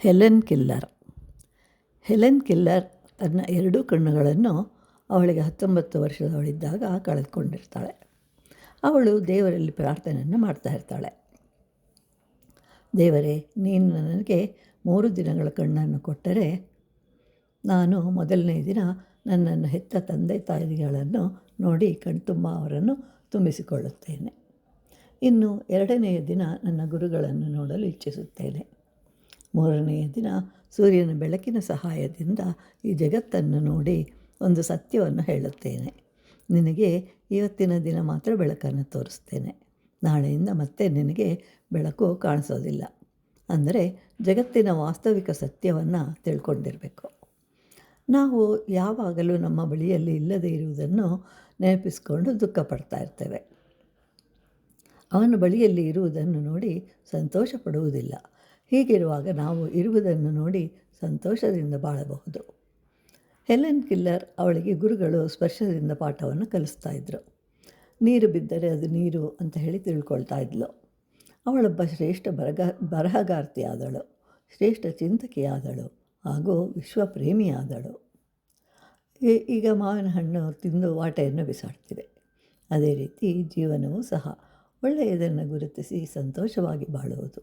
Helen killer. Helen killer ತನ್ನ ಎರಡೂ ಕಣ್ಣುಗಳನ್ನು ಅವಳಿಗೆ 19 ವರ್ಷದವಳಿದ್ದಾಗ ಕಳೆದುಕೊಂಡಿರ್ತಾಳೆ. ಅವಳು ದೇವರಲ್ಲಿ ಪ್ರಾರ್ಥನೆಯನ್ನು ಮಾಡ್ತಾಯಿರ್ತಾಳೆ. ದೇವರೇ, ನೀನು ನನಗೆ 3 ದಿನಗಳ ಕಣ್ಣನ್ನು ಕೊಟ್ಟರೆ ನಾನು ಮೊದಲನೇ ದಿನ ನನ್ನನ್ನು ಹೆತ್ತ ತಂದೆ ತಾಯಿಗಳನ್ನು ನೋಡಿ ಕಣ್ತುಂಬ ಅವರನ್ನು ತುಂಬಿಸಿಕೊಳ್ಳುತ್ತೇನೆ. ಇನ್ನು 2ನೆಯ ದಿನ ನನ್ನ ಗುರುಗಳನ್ನು ನೋಡಲು ಇಚ್ಛಿಸುತ್ತೇನೆ. 3ನೆಯ ದಿನ ಸೂರ್ಯನ ಬೆಳಕಿನ ಸಹಾಯದಿಂದ ಈ ಜಗತ್ತನ್ನು ನೋಡಿ ಒಂದು ಸತ್ಯವನ್ನು ಹೇಳುತ್ತೇನೆ. ನಿನಗೆ ಇವತ್ತಿನ ದಿನ ಮಾತ್ರ ಬೆಳಕನ್ನು ತೋರಿಸ್ತೇನೆ. ನಾಳೆಯಿಂದ ಮತ್ತೆ ನಿನಗೆ ಬೆಳಕು ಕಾಣಿಸೋದಿಲ್ಲ. ಅಂದರೆ ಜಗತ್ತಿನ ವಾಸ್ತವಿಕ ಸತ್ಯವನ್ನು ತಿಳ್ಕೊಂಡಿರಬೇಕು. ನಾವು ಯಾವಾಗಲೂ ನಮ್ಮ ಬಳಿಯಲ್ಲಿ ಇಲ್ಲದೇ ಇರುವುದನ್ನು ನೆನಪಿಸಿಕೊಂಡು ದುಃಖ ಪಡ್ತಾ ಇರ್ತೇವೆ. ಅವನ ಬಳಿಯಲ್ಲಿ ಇರುವುದನ್ನು ನೋಡಿ ಸಂತೋಷ ಪಡುವುದಿಲ್ಲ. ಹೀಗಿರುವಾಗ ನಾವು ಇರುವುದನ್ನು ನೋಡಿ ಸಂತೋಷದಿಂದ ಬಾಳಬಹುದು. ಹೆಲೆನ್ ಕಿಲ್ಲರ್ ಅವಳಿಗೆ ಗುರುಗಳು ಸ್ಪರ್ಶದಿಂದ ಪಾಠವನ್ನು ಕಲಿಸ್ತಾ ಇದ್ದರು. ನೀರು ಬಿದ್ದರೆ ಅದು ನೀರು ಅಂತ ಹೇಳಿ ತಿಳ್ಕೊಳ್ತಾ ಇದ್ಲು. ಅವಳೊಬ್ಬ ಶ್ರೇಷ್ಠ ಬರಹಗಾರ್ತಿಯಾದಳು, ಶ್ರೇಷ್ಠ ಚಿಂತಕಿಯಾದಳು ಹಾಗೂ ವಿಶ್ವಪ್ರೇಮಿಯಾದಳು. ಈಗ ಮಾವಿನ ಹಣ್ಣು ತಿಂದು ವಾಟೆಯನ್ನು ಬಿಸಾಡ್ತಿವೆ. ಅದೇ ರೀತಿ ಜೀವನವೂ ಸಹ ಒಳ್ಳೆಯದನ್ನು ಗುರುತಿಸಿ ಸಂತೋಷವಾಗಿ ಬಾಳುವುದು.